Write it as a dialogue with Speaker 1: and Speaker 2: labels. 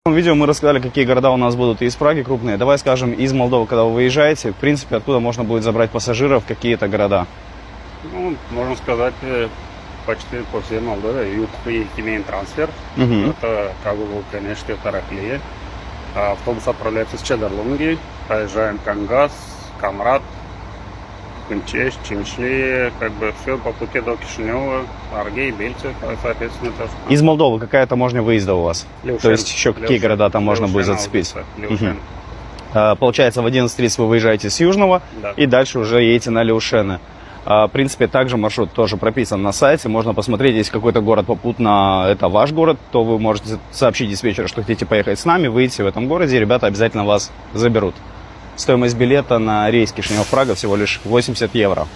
Speaker 1: В этом видео мы рассказали, какие города у нас будут из Праги крупные. Давай скажем, из Молдовы, когда вы выезжаете, в принципе, откуда можно будет забрать пассажиров, какие-то города?
Speaker 2: Ну, можно сказать, почти по всей Молдове. Юг имеем трансфер.
Speaker 1: Мгм.
Speaker 2: Это Кагулу, конечно, Тараклия. Автобус отправляется с Чедерлунги. Проезжаем Кангас, Камрат, Кунчеш, Чимшли. Как бы все по пути до Кишинева, Аргей, Бельцев, соответственно, тоже.
Speaker 1: Из Молдовы какая таможня выезда у вас?
Speaker 2: Леушен.
Speaker 1: То есть еще какие города там можно будет
Speaker 2: Леушен,
Speaker 1: зацепить?
Speaker 2: Леушен.
Speaker 1: Получается, в 11:30 вы выезжаете с Южного
Speaker 2: Да.
Speaker 1: и дальше уже едете на Леушены. В принципе, также маршрут тоже прописан на сайте. Можно посмотреть, если какой-то город попутно, это ваш город, то вы можете сообщить диспетчеру, что хотите поехать с нами, выйти в этом городе, и ребята обязательно вас заберут. Стоимость билета на рейс Кишинев-Прага всего лишь 80 евро.